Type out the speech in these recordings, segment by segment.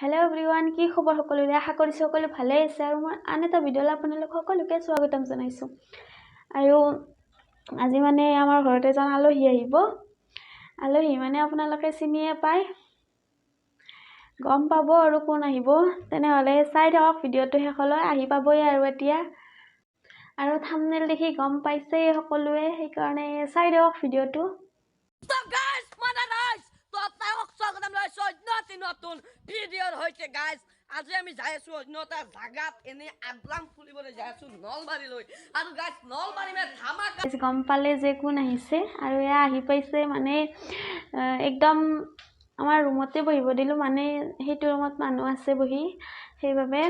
Hello' everyone, কি খবৰ সকলোৰে? আশা কৰিছোঁ সকলো ভালে আছে আৰু মই আন এটা ভিডিঅ'লৈ আপোনালোক সকলোকে স্বাগতম জনাইছোঁ। আৰু আজি মানে আমাৰ ঘৰত এজন আলহী আহিব। আলহী মানে আপোনালোকে চিনিয়ে পায়, গম পাব আৰু কোন আহিব। তেনেহ'লে চাই থাকক ভিডিঅ'টো শেষলৈ, আহি পাবই আৰু এতিয়া। আৰু থাম্বনেইল দেখি গম পাইছেই সকলোৱে, সেইকাৰণে চাই থাকক ভিডিঅ'টো। নতুন ভিডিঅ'ৰ হৈছে গাইজ। আজি আমি যাই আছো অন্য এটা জাগাত, এনে আড্ৰাম ফুলিবলৈ যাই আছো নলবাৰীলৈ। আৰু গাইজ নলবাৰী মে ধামাকা গম পালে যে কোন আহিছে, আৰু এয়া আহি পাইছে। মানে একদম আমাৰ ৰুমতে বহিব দিলোঁ, মানে সেইটো ৰুমত মানুহ আছে বহি, সেইবাবে।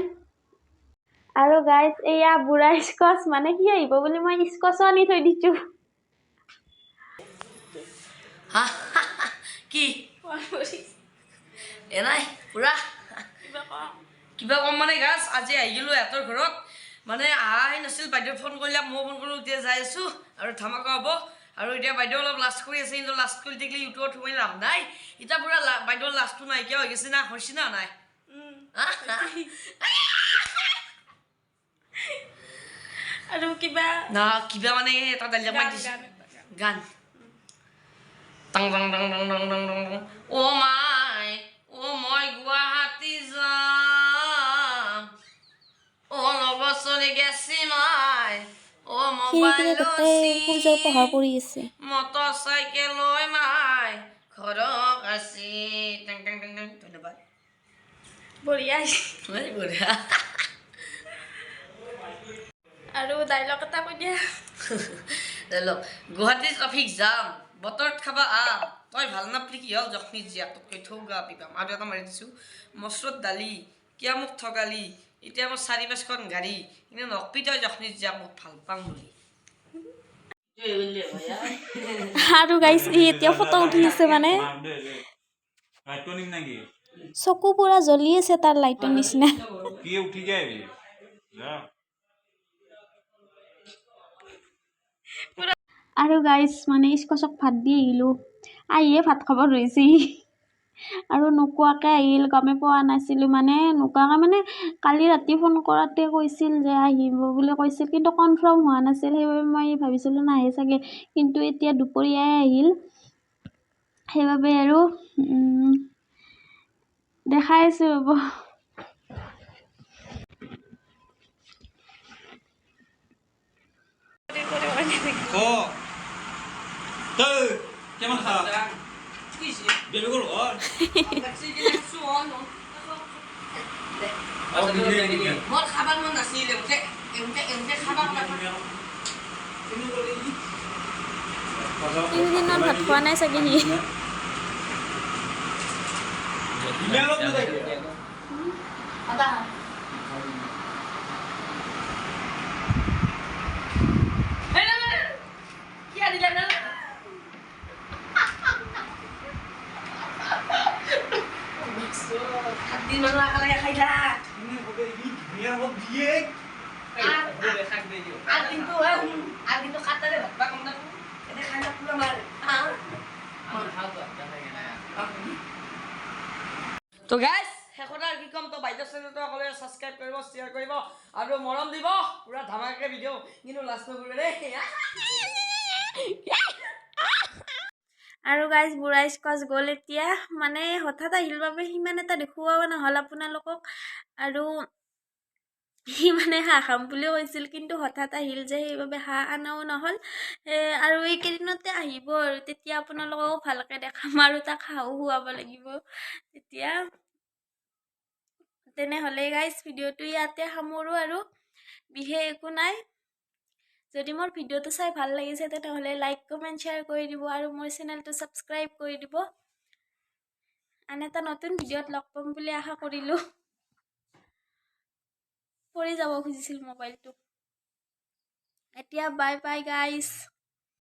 আৰু গাইজ এয়া বুঢ়া স্কচ, মানে সি আহিব বুলি মই স্কচো আনি থৈ দিছোঁ। কি এনাই পুৰা কিবা কম মানে গাছ। আজি আহিলোঁ এহঁতৰ ঘৰত, মানে আহাই নাছিল। বাইদেউ ফোন কৰিলে, মই ফোন কৰোঁ, এতিয়া যাই আছোঁ আৰু ধামাকা হ'ব। আৰু এতিয়া বাইদেউ অলপ লাষ্ট কৰি আছে, কিন্তু লাষ্ট কৰি থাকিলে ইউটিউবত সোমাই লাভ নাই। এতিয়া পুৰা বাইদেউৰ লাষ্টটো নাইকিয়া হৈ গৈছে না, হৈছে না নাই? আৰু কিবা না কিবা মানে এটা ডাইলগ দিছে, গান টাং টাং টাং টাং টাং টাং টাং টাং। অ' মাই মই গুৱাহাটী যাম, অ' নবছৰি গেছি মাই, অ' মোবাইল সূৰ্যৰ পোহৰ পৰি আছে। মটৰ চাইকেল লৈ মাই ঘৰক আছে। টাং টাং টাং টাং। ধন্যবাদ, বঢ়িয়া। বঢ়িয়া। আৰু ডাইলগ এটা কৈ দিয়া। গুৱাহাটী ট্ৰাফিক জাম, বতৰত খাবা আম, তই ভাল নাপলি কি হ'ল জখনি জীয়া, তোতকৈ থৌ গা পিপাম। আৰু এটা মাৰি দিছোঁ, মচৰত দালি কিয় মোক ঠগালি, এতিয়া মোৰ 4-5খন গাড়ী, কিন্তু নকবি তই জখনি জীয়া মোক ভাল পাম বুলি। আৰু গাইছ এতিয়া ফটো উঠি আছে, মানে চকু পুৰা জ্বলি আছে তাৰ লাইটৰ নিচিনা। আৰু গাইছ মানে স্কচক ভাত দি আহিলোঁ, আহিয়ে ভাত খাব ধৰিছে। আৰু নোকোৱাকৈ আহিল, গমে পোৱা নাছিলোঁ। মানে নোকোৱাকৈ মানে কালি ৰাতি ফোন কৰাতে কৈছিল যে আহিব বুলি কৈছিল, কিন্তু কনফাৰ্ম হোৱা নাছিল। সেইবাবে মই ভাবিছিলোঁ নাহে চাগে, কিন্তু এতিয়া দুপৰীয়াই আহিল। সেইবাবে আৰু দেখাই আছোঁ ৰ'ব। মোৰ খাবাৰ মন নাছিল, খাবা 3 দিনত ভাত খোৱা নাই চাগে সি। তো গাইজ শেষত আৰু কি ক'ম, তো বাইদেউ চেনেলটো সকলোৱে ছাবস্ক্ৰাইব কৰিব, শ্বেয়াৰ কৰিব আৰু মৰম দিব। পুৰা ধামাকে ভিডিঅ', কিন্তু লাষ্ট নকৰিব দেই। আৰু গাইজ বুঢ়া স্কচ গ'ল এতিয়া, মানে হঠাৎ আহিল বাবে সিমান এটা দেখুৱাব নহ'ল আপোনালোকক। আৰু সি মানে হাঁহ খাম বুলিও কৈছিল, কিন্তু হঠাৎ আহিল যে সেইবাবে হাঁহ আনাও নহ'ল। আৰু এইকেইদিনতে আহিব, আৰু তেতিয়া আপোনালোককো ভালকৈ দেখাম আৰু তাক হাঁহো খুৱাব লাগিব তেতিয়া। তেনেহ'লে গাইজ ভিডিঅ'টো ইয়াতে সামৰোঁ, আৰু বিশেষ একো নাই। যদি মোৰ ভিডিঅ'টো চাই ভাল লাগিছে তেনেহ'লে লাইক, কমেণ্ট, শ্বেয়াৰ কৰি দিব, আৰু মোৰ চেনেলটো ছাবস্ক্ৰাইব কৰি দিব। আন এটা নতুন ভিডিঅ'ত লগ পাম বুলি আশা কৰিলোঁ। পৰি যাব খুজিছিল মোবাইলটো। এতিয়া বাই বাই গাইজ।